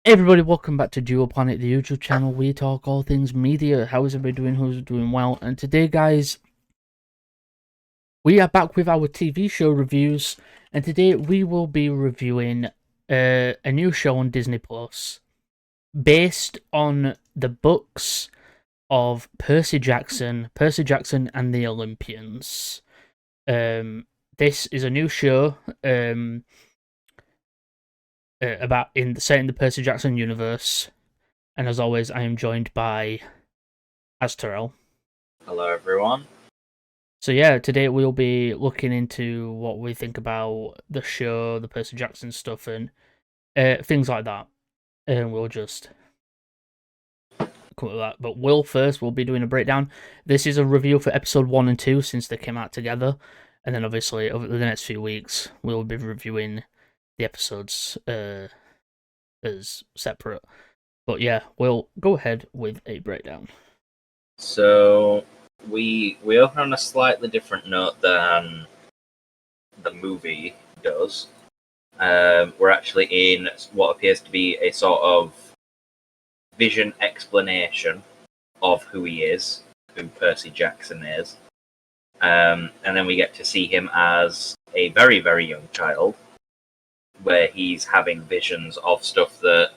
Hey everybody, welcome back to Dual Planet, the YouTube channel. We talk all things media. How is everybody doing? Who's doing well? And today, guys, we are back with our TV show reviews. And today we will be reviewing a new show on Disney Plus, based on the books of Percy Jackson and the Olympians. This is a new show. About set in the Percy Jackson universe, and as always, I am joined by Azteral. Hello, everyone. So yeah, today we'll be looking into what we think about the show, the Percy Jackson stuff, and things like that. And we'll just come up with that. But we'll be doing a breakdown. This is a review for episode 1 and 2 since they came out together, and then obviously over the next few weeks we'll be reviewing the episodes as separate. But yeah, we'll go ahead with a breakdown. So we open on a slightly different note than the movie does. We're actually in what appears to be a sort of vision explanation of who he is, who Percy Jackson is. And then we get to see him as a very, very young child, where he's having visions of stuff that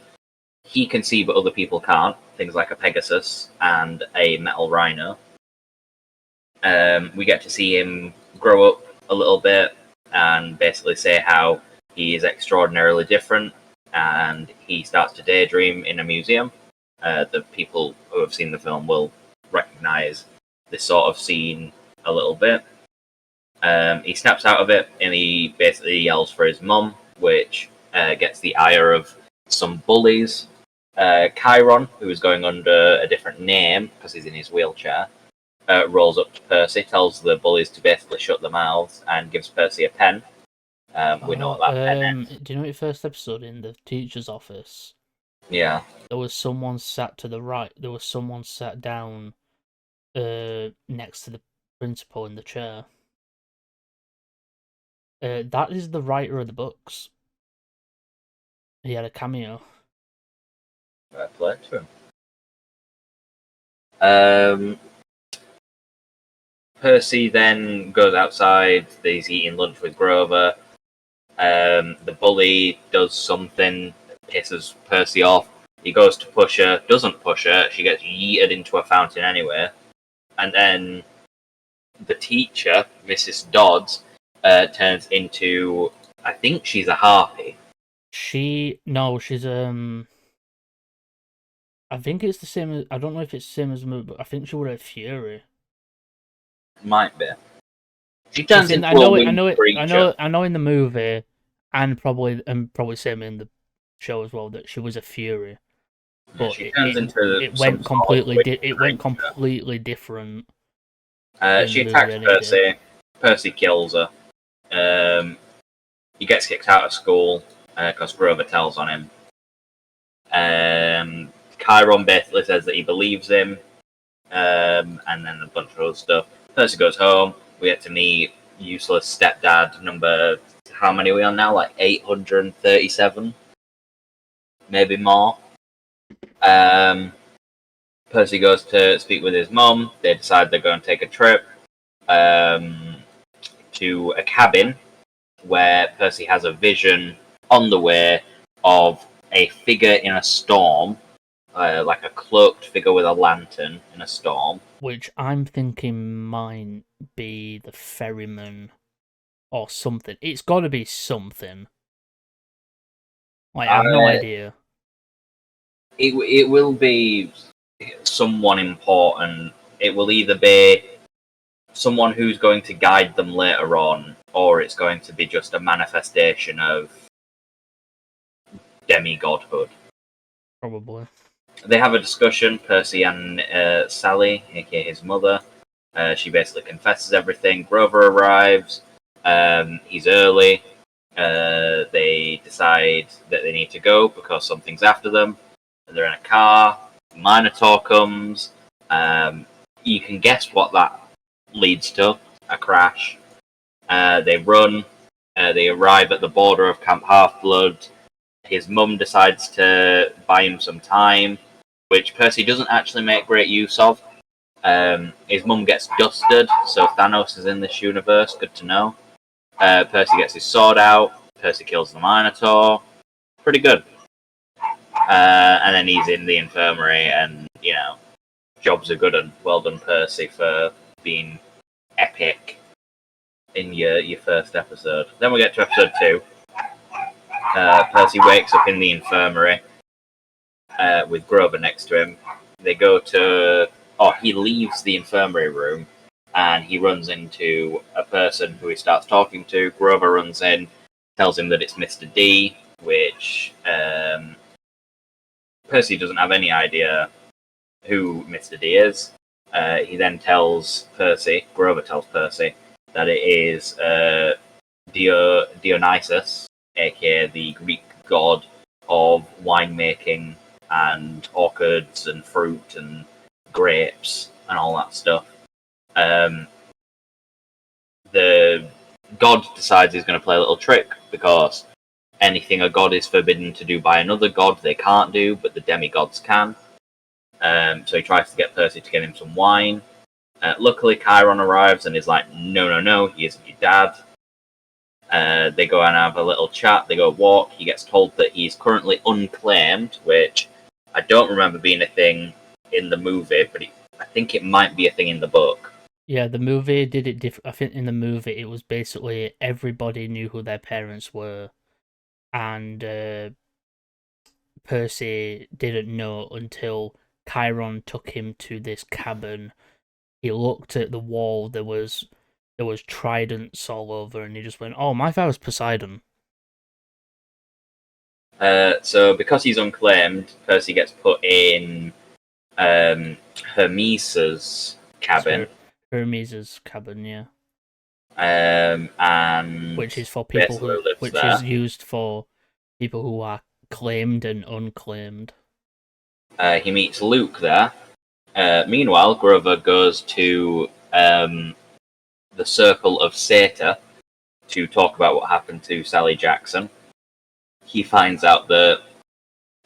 he can see but other people can't. Things like a Pegasus and a metal rhino. We get to see him grow up a little bit and basically say how he is extraordinarily different, and he starts to daydream in a museum. The people who have seen the film will recognize this sort of scene a little bit. He snaps out of it and he basically yells for his mum, which gets the ire of some bullies. Chiron, who is going under a different name because he's in his wheelchair, rolls up to Percy, tells the bullies to basically shut their mouths, and gives Percy a pen. We know what that pen is. Do you know your first episode in the teacher's office? Yeah. There was someone sat to the right. There was someone sat down next to the principal in the chair. That is the writer of the books. He had a cameo. Fair play to him. Percy then goes outside. He's eating lunch with Grover. The bully does something that pisses Percy off. He goes to push her, doesn't push her. She gets yeeted into a fountain anyway. And then the teacher, Mrs. Dodds, turns into, I think she's a harpy. She's I think it's the same as, I don't know if it's the same as the movie, but I think she would have Fury. Might be. She turns into a winged creature. I know in the movie, and probably same in the show as well, that she was a Fury. But it went completely different. She attacks Percy. Percy kills her. He gets kicked out of school because Grover tells on him. Chiron basically says that he believes him, and then a bunch of other stuff. Percy goes home. We get to meet useless stepdad number. How many are we on now? Like 837, maybe more. Percy goes to speak with his mum. They decide they're going to take a trip to a cabin where Percy has a vision on the way of a figure in a storm, like a cloaked figure with a lantern in a storm. Which I'm thinking might be the ferryman or something. It's got to be something. Like, I have no idea. It will be someone important. It will either be someone who's going to guide them later on, or it's going to be just a manifestation of demigodhood. Probably. They have a discussion, Percy and Sally, aka his mother. She basically confesses everything. Grover arrives. He's early. They decide that they need to go because something's after them. They're in a car. Minotaur comes. You can guess what that leads to. A crash. They run. They arrive at the border of Camp Half-Blood. his mum decides to buy him some time, which Percy doesn't actually make great use of. His mum gets dusted, so Thanos is in this universe. Good to know. Percy gets his sword out. Percy kills the Minotaur. Pretty good. And then he's in the infirmary, and jobs are good, and well done, Percy, for being epic in your first episode. Then we get to episode 2. Percy wakes up in the infirmary with Grover next to him. They go to... he leaves the infirmary room and he runs into a person who he starts talking to. Grover runs in, tells him that it's Mr. D, which Percy doesn't have any idea who Mr. D is. He then tells Percy, Grover tells Percy, that it is Dionysus, aka the Greek god of winemaking and orchards and fruit and grapes and all that stuff. The god decides he's going to play a little trick, because anything a god is forbidden to do by another god, they can't do, but the demigods can. So he tries to get Percy to get him some wine. Luckily, Chiron arrives and is like, no, he isn't your dad. They go and have a little chat. They go walk. He gets told that he's currently unclaimed, which I don't remember being a thing in the movie, but I think it might be a thing in the book. Yeah, the movie did it different. I think in the movie it was basically everybody knew who their parents were, and Percy didn't know until Chiron took him to this cabin. He looked at the wall. There was tridents all over, and he just went, "Oh, my father's Poseidon." So because he's unclaimed, Percy gets put in Hermes's cabin. Hermes's cabin, yeah. And which is for people is used for people who are claimed and unclaimed. He meets Luke there. Meanwhile, Grover goes to the Circle of Satyr to talk about what happened to Sally Jackson. He finds out that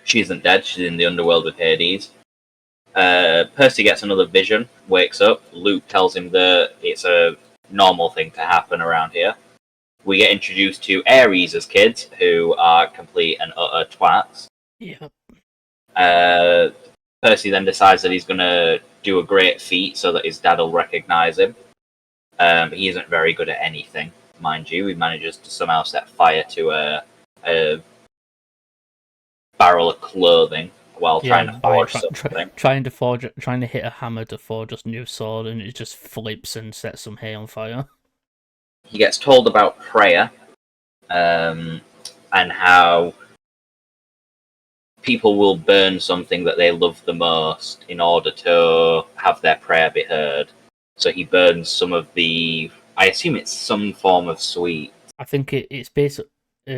she isn't dead, she's in the underworld with Hades. Percy gets another vision, wakes up. Luke tells him that it's a normal thing to happen around here. We get introduced to Ares as kids, who are complete and utter twats. Yep. Percy then decides that he's going to do a great feat so that his dad will recognise him. He isn't very good at anything, mind you. He manages to somehow set fire to a barrel of clothing while trying to forge something. Trying to hit a hammer to forge a new sword, and it just flips and sets some hay on fire. He gets told about prayer, and how people will burn something that they love the most in order to have their prayer be heard. So he burns some of the... I assume it's some form of sweet. I think it's basically,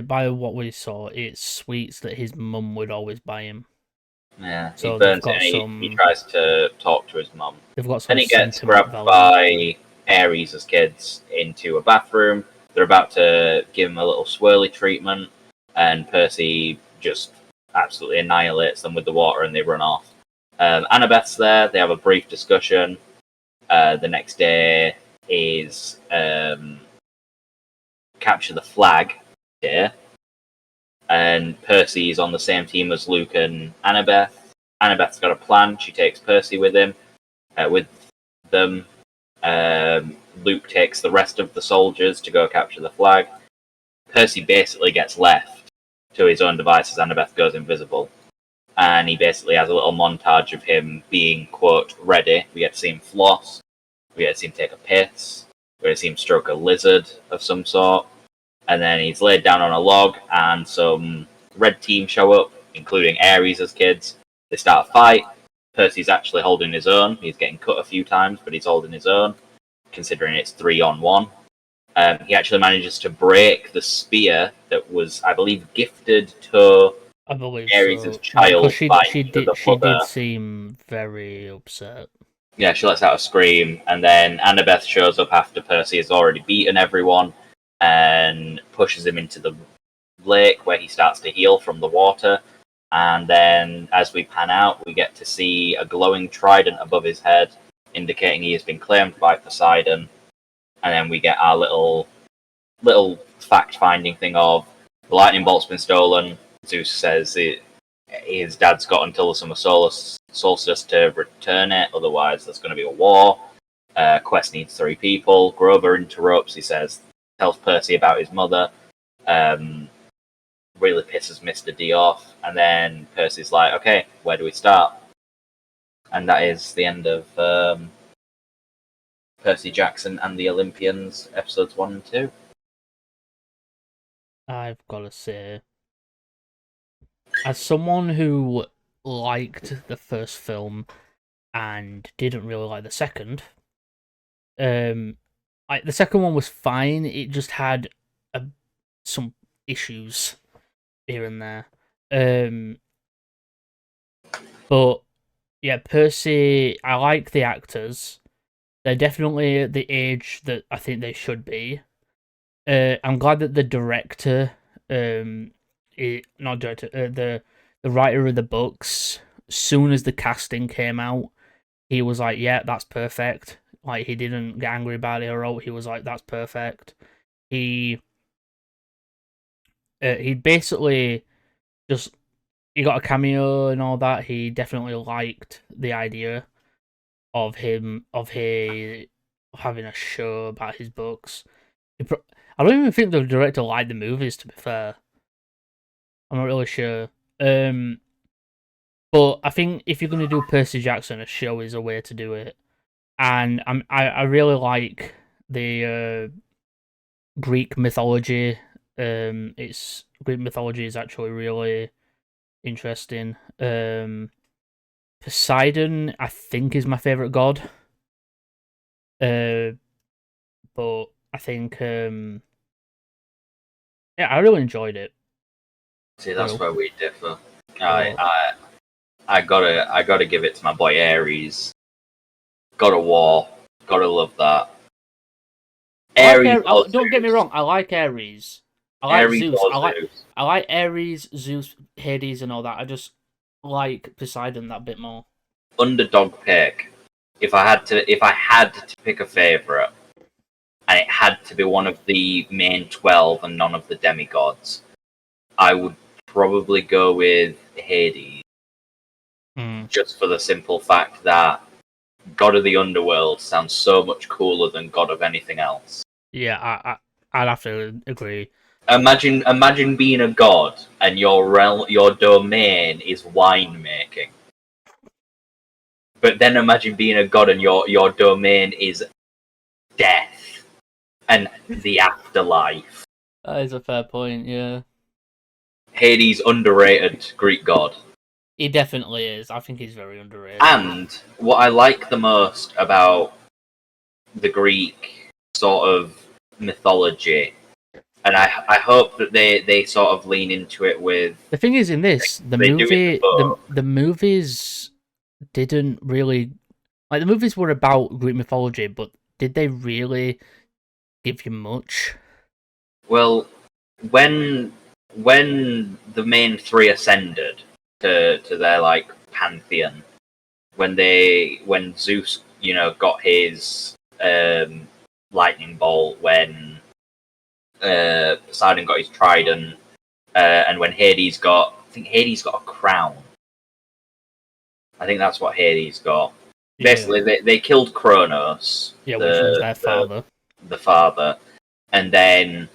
by what we saw, it's sweets that his mum would always buy him. Yeah, so he burns it and he tries to talk to his mum. Then he gets grabbed by Ares' kids into a bathroom. They're about to give him a little swirly treatment, and Percy just absolutely annihilates them with the water, and they run off. Annabeth's there. They have a brief discussion. The next day is capture the flag day. And Percy is on the same team as Luke and Annabeth. Annabeth's got a plan. She takes Percy with them. Luke takes the rest of the soldiers to go capture the flag. Percy basically gets left to his own devices. Annabeth goes invisible. And he basically has a little montage of him being, quote, ready. We get to see him floss. We get to see him take a piss. We get to see him stroke a lizard of some sort. And then he's laid down on a log, and some red team show up, including Ares' kids. They start a fight. Percy's actually holding his own. He's getting cut a few times, but he's holding his own, considering it's 3-on-1. He actually manages to break the spear that was, I believe, gifted to Ares' child. She did seem very upset. Yeah, she lets out a scream, and then Annabeth shows up after Percy has already beaten everyone, and pushes him into the lake where he starts to heal from the water. And then as we pan out, we get to see a glowing trident above his head, indicating he has been claimed by Poseidon. And then we get our little fact-finding thing of the lightning bolt's been stolen. Zeus says his dad's got until the summer solstice to return it, otherwise there's going to be a war. Quest needs 3 people. Grover interrupts. He tells Percy about his mother. Really pisses Mr. D off. And then Percy's like, okay, where do we start? And that is the end of Percy Jackson and the Olympians, episodes 1 and 2. I've got to say, as someone who liked the first film and didn't really like the second, the second one was fine. It just had some issues here and there. But yeah, Percy, I like the actors. They're definitely at the age that I think they should be. I'm glad that the director, not director, the writer of the books, soon as the casting came out, he was like, yeah, that's perfect. Like, he didn't get angry about it or out. He was like, that's perfect. He basically just, he got a cameo and all that. He definitely liked the idea of him, having a show about his books. I don't even think the director liked the movies, to be fair. I'm not really sure. But I think if you're going to do Percy Jackson, a show is a way to do it. And I really like the Greek mythology. Greek mythology is actually really interesting. Poseidon, I think, is my favorite god. But I think, yeah, I really enjoyed it. See, that's where we differ. I gotta give it to my boy Ares. God of War, gotta love that. Don't get me wrong, I like Ares. I like Zeus. I like Ares, Zeus, Hades, and all that. I just like Poseidon that bit more. Underdog pick. If I had to pick a favorite, and it had to be one of the main 12 and none of the demigods, I would probably go with Hades. Just for the simple fact that God of the Underworld sounds so much cooler than God of anything else. Yeah, I'd have to agree. Imagine being a god and your domain is winemaking. But then imagine being a god and your domain is death and the afterlife. That is a fair point, yeah. Hades, underrated Greek god. He definitely is. I think he's very underrated. And what I like the most about the Greek sort of mythology, and I hope that they sort of lean into it with... The thing is, in this, the movies didn't really... Like, the movies were about Greek mythology, but did they really give you much? Well, when the main 3 ascended to their, like, pantheon, when Zeus, got his lightning bolt, when Poseidon got his trident, and when Hades got a crown. I think that's what Hades got. Yeah. Basically, they killed Kronos. Yeah, which was their father. The father. And then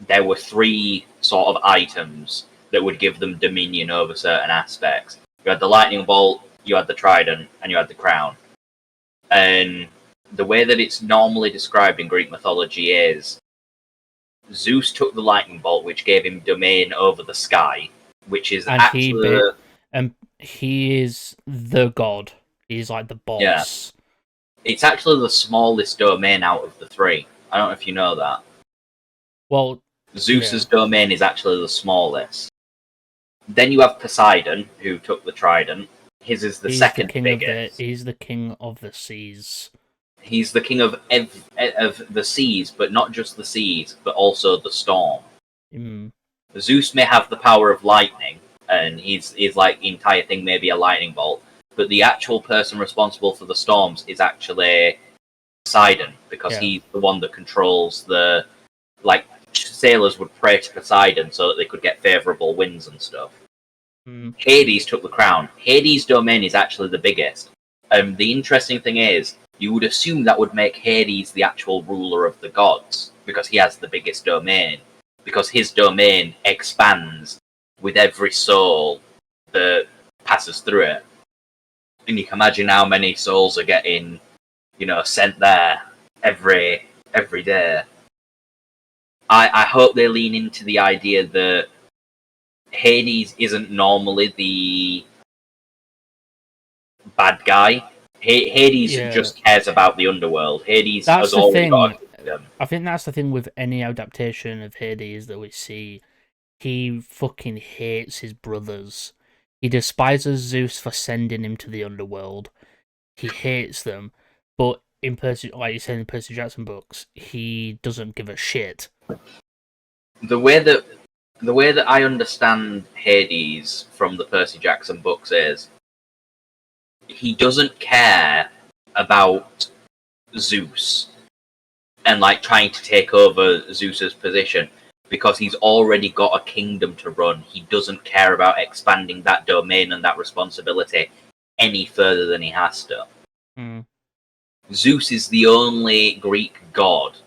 there were 3 sort of items that would give them dominion over certain aspects. You had the lightning bolt, you had the trident, and you had the crown. And the way that it's normally described in Greek mythology is Zeus took the lightning bolt, which gave him domain over the sky, which is he is the god. He's like the boss. Yeah. It's actually the smallest domain out of the 3. I don't know if you know that. Well, Zeus's domain is actually the smallest. Then you have Poseidon, who took the trident. His is the second biggest. He's the king of the seas. He's the king of the seas, but not just the seas, but also the storm. Zeus may have the power of lightning, and he's like the entire thing may be a lightning bolt, but the actual person responsible for the storms is actually Poseidon, because he's the one that controls the, like, sailors would pray to Poseidon so that they could get favorable winds and stuff. Hades took the crown. Hades' domain is actually the biggest. The interesting thing is, you would assume that would make Hades the actual ruler of the gods, because he has the biggest domain, because his domain expands with every soul that passes through it. And you can imagine how many souls are getting, sent there every day. I hope they lean into the idea that Hades isn't normally the bad guy. Hades just cares about the underworld. Hades has already got a kingdom. I think that's the thing with any adaptation of Hades that we see. He fucking hates his brothers. He despises Zeus for sending him to the underworld. He hates them. But in Percy, like you said in the Percy Jackson books, he doesn't give a shit. The way that I understand Hades from the Percy Jackson books is he doesn't care about Zeus and like trying to take over Zeus's position because he's already got a kingdom to run. He doesn't care about expanding that domain and that responsibility any further than he has to. Zeus is the only Greek god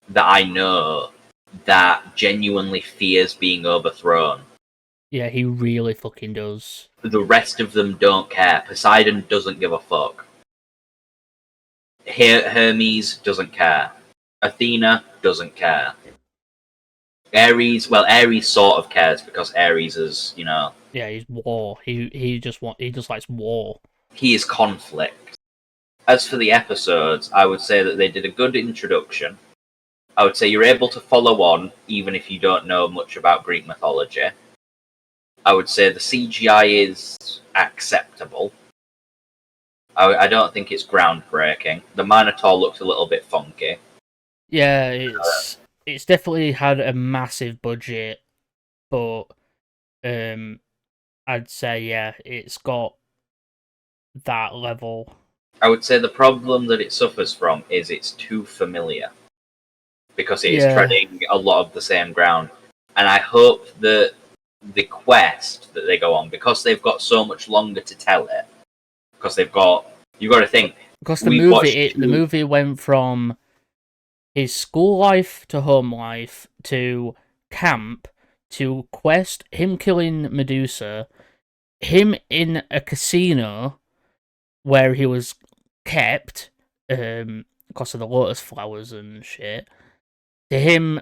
that I know that genuinely fears being overthrown. Yeah, he really fucking does. The rest of them don't care. Poseidon doesn't give a fuck. Hermes doesn't care. Athena doesn't care. Ares sort of cares because Ares is, Yeah, he's war. He just likes war. He is conflict. As for the episodes, I would say that they did a good introduction. I would say you're able to follow on, even if you don't know much about Greek mythology. I would say the CGI is acceptable. I don't think it's groundbreaking. The Minotaur looks a little bit funky. Yeah, it's definitely had a massive budget, but I'd say it's got that level. I would say the problem that it suffers from is it's too familiar, because it is treading a lot of the same ground. And I hope that the quest that they go on, because they've got so much longer to tell it, because you've got to think, because the movie went from his school life to home life to camp to quest, him killing Medusa, him in a casino where he was kept because of the lotus flowers and shit, to him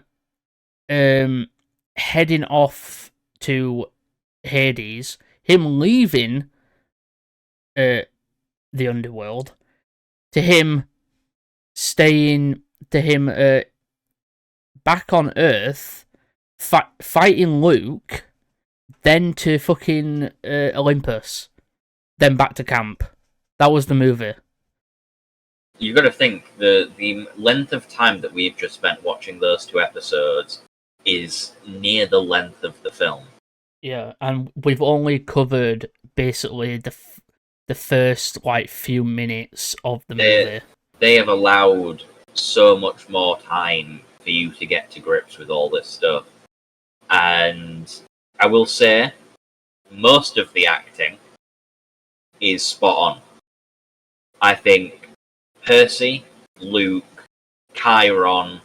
heading off to Hades, him leaving the underworld, to him staying, to him back on Earth, fighting Luke, then to fucking Olympus, then back to camp. That was the movie. You've got to think, the length of time that we've just spent watching those two episodes is near the length of the film. Yeah, and we've only covered basically the first like few minutes of the movie. They have allowed so much more time for you to get to grips with all this stuff. And I will say, most of the acting is spot on. I think Percy, Luke, Chiron,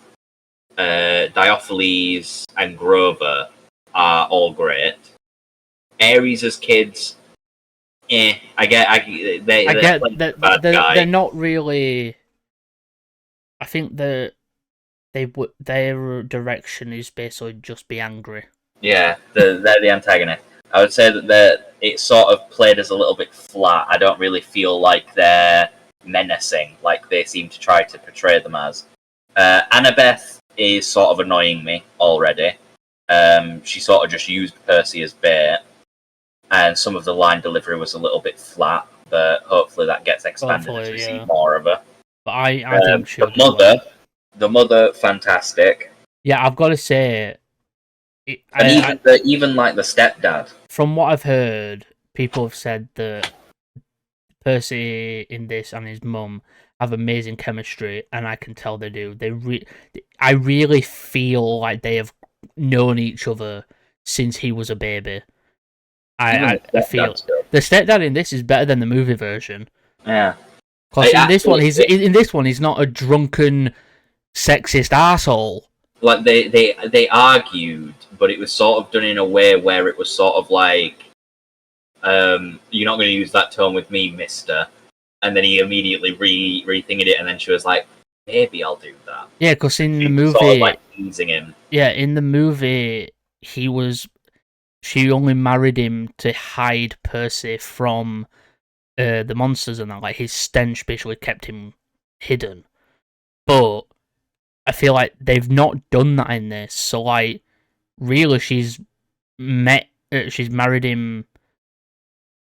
Diophiles, and Grover are all great. Ares as kids, I get they're not really. I think their direction is basically just be angry. Yeah, they're the antagonist. I would say that it's sort of played as a little bit flat. I don't really feel like they're menacing, like they seem to try to portray them as. Annabeth is sort of annoying me already. She sort of just used Percy as bait, and some of the line delivery was a little bit flat, but hopefully that gets expanded as we see more of her. But I think the mother, fantastic. Yeah, I've got to say, Even like the stepdad. From what I've heard, people have said that Percy in this and his mum have amazing chemistry, and I can tell they do. I really feel like they have known each other since he was a baby. I feel the stepdad in this is better than the movie version. Yeah, because in this one he's not a drunken, sexist asshole. Like they argued, but it was sort of done in a way where it was sort of like, you're not going to use that tone with me, mister. And then he immediately rethinking it, and then she was like, maybe I'll do that. Yeah, because in the movie, sort of like teasing him. Yeah, in the movie, she only married him to hide Percy from the monsters and that. Like, his stench basically kept him hidden. But I feel like they've not done that in this. So, like, really, she's married him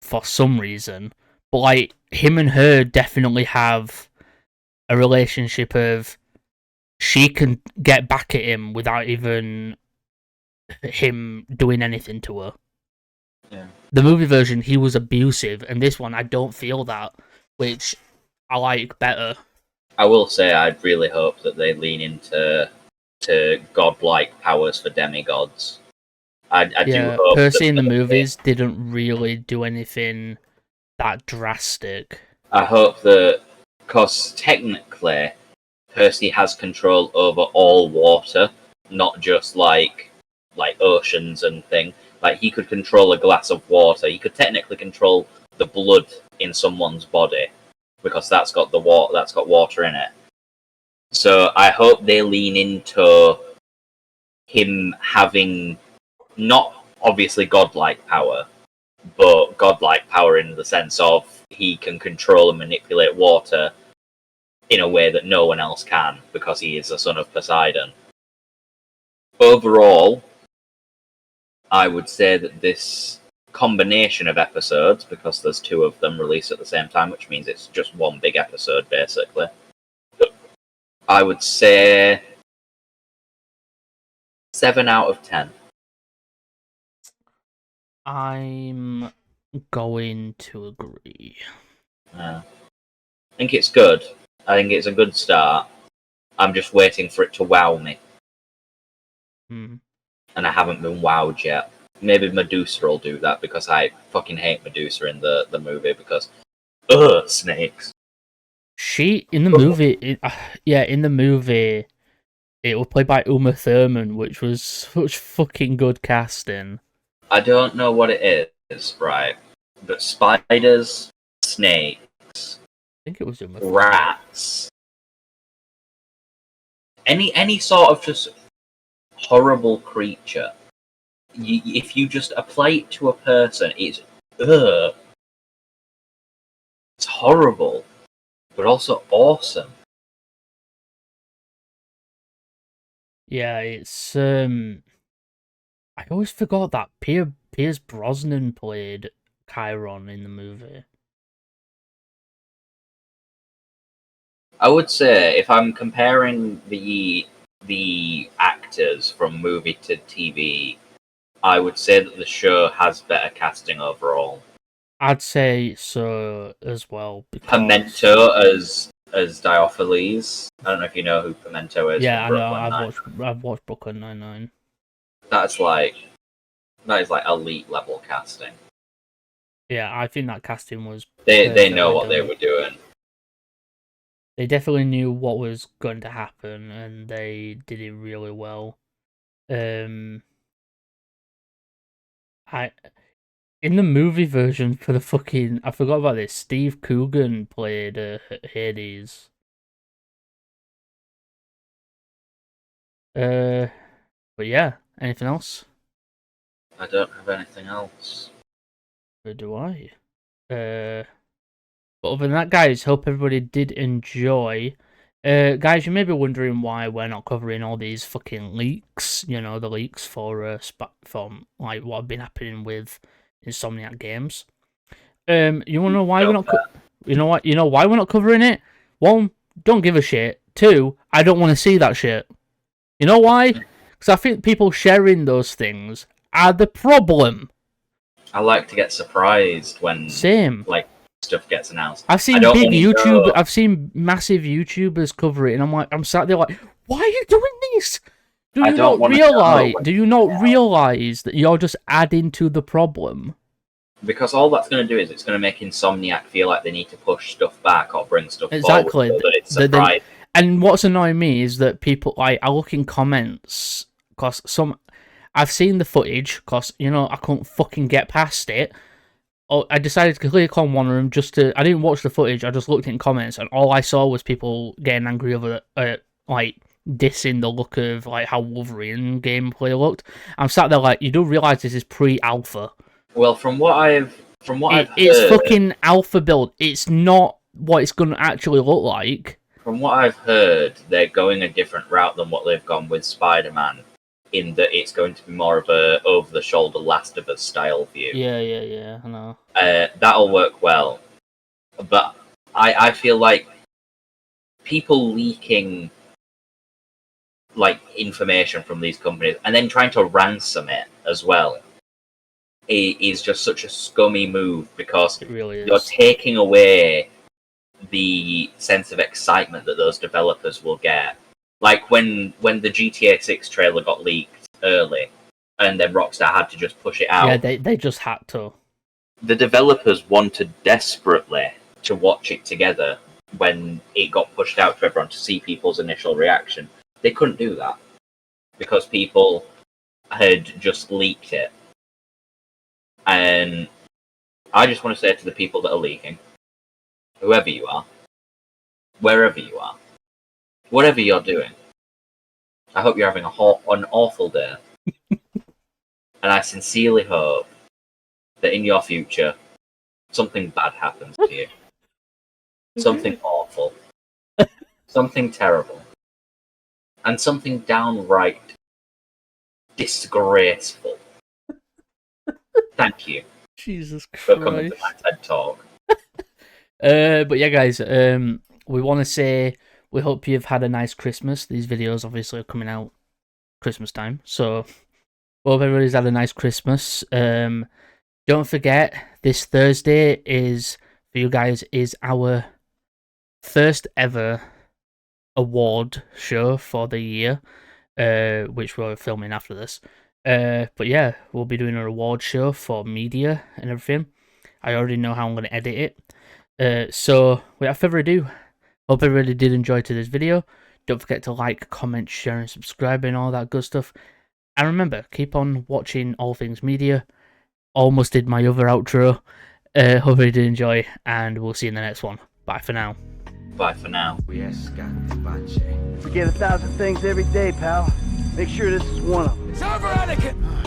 for some reason. But, like, him and her definitely have a relationship of she can get back at him without even him doing anything to her. Yeah. The movie version, he was abusive, and this one, I don't feel that, which I like better. I will say, I'd really hope that they lean into godlike powers for demigods. I do hope Percy in the movies didn't really do anything that drastic. I hope that, because technically, Percy has control over all water, not just like oceans and thing. Like, he could control a glass of water. He could technically control the blood in someone's body, because that's got water in it. So I hope they lean into him having not obviously godlike power, but godlike power in the sense of he can control and manipulate water in a way that no one else can, because he is the son of Poseidon. Overall, I would say that this combination of episodes, because there's two of them released at the same time, which means it's just one big episode, basically. I would say 7 out of 10. I'm going to agree. I think it's good. I think it's a good start. I'm just waiting for it to wow me. And I haven't been wowed yet. Maybe Medusa will do that, because I fucking hate Medusa in the movie, because snakes. In the movie, it was played by Uma Thurman, which was such fucking good casting. I don't know what it is, right? But spiders, snakes, I think it was Uma Thurman. Rats, any sort of just horrible creature. If you just apply it to a person, it's horrible, but also awesome. Yeah, it's I always forgot that Pierce Brosnan played Chiron in the movie. I would say, if I'm comparing the actors from movie to TV, I would say that the show has better casting overall. I'd say so as well. Because... Pimento as Diophiles. I don't know if you know who Pimento is. Yeah, I know. I've watched Brooklyn Nine-Nine. That is like elite level casting. Yeah, I think that casting was. They know what they were doing. They definitely knew what was going to happen, and they did it really well. In the movie version for the fucking, I forgot about this. Steve Coogan played Hades. But yeah, anything else? I don't have anything else. Or do I? But other than that, guys, hope everybody did enjoy. Guys, you may be wondering why we're not covering all these fucking leaks. You know, the leaks for from like what have been happening with Insomniac Games. You wanna know why we're not? You know why we're not covering it? One, don't give a shit. Two, I don't want to see that shit. You know why? Because I think people sharing those things are the problem. I like to get surprised when Same. like stuff gets announced. I've seen big YouTube. I've seen massive YouTubers cover it, and I'm sat there like, why are you doing this? Do you not realize that you're just adding to the problem? Because all that's going to do is it's going to make Insomniac feel like they need to push stuff back or bring stuff exactly. forward so that it's surprising. And what's annoying me is that people, like, I look in comments, because I've seen the footage, because, you know, I couldn't fucking get past it. I decided to click on one of them I didn't watch the footage, I just looked in comments, and all I saw was people getting angry over, like, dissing the look of, like, how Wolverine gameplay looked. I'm sat there like, you do realise this is pre-alpha. Well, from what I've heard, it's fucking alpha build. It's not what it's going to actually look like. From what I've heard, they're going a different route than what they've gone with Spider-Man, in that it's going to be more of a over-the-shoulder Last of Us style view. Yeah, I know. That'll work well. But I feel like people leaking like information from these companies and then trying to ransom it as well is just such a scummy move, because it really is. You're taking away the sense of excitement that those developers will get. Like when the GTA 6 trailer got leaked early, and then Rockstar had to just push it out. Yeah, they just had to. The developers wanted desperately to watch it together when it got pushed out to everyone to see people's initial reaction. They couldn't do that because people had just leaked it. And I just want to say to the people that are leaking, whoever you are, wherever you are, whatever you're doing, I hope you're having an awful day. And I sincerely hope that in your future, something bad happens to you. Something awful. Something terrible. And something downright disgraceful. Thank you. Jesus Christ. For coming to my TED Talk. But yeah, guys, we want to say we hope you've had a nice Christmas. These videos obviously are coming out Christmas time, so hope everybody's had a nice Christmas. Don't forget, this Thursday for you guys is our first ever award show for the year, which we're filming after this. But yeah, we'll be doing an award show for media and everything. I already know how I'm going to edit it. So without further ado, hope everybody did enjoy today's video. Don't forget to like, comment, share, and subscribe, and all that good stuff. And remember, keep on watching All Things Media. Almost did my other outro. Hope you did enjoy, and we'll see you in the next one. Bye for now. Bye for now. Forget 1,000 things every day, pal. Make sure this is one of them. It's over, Anakin!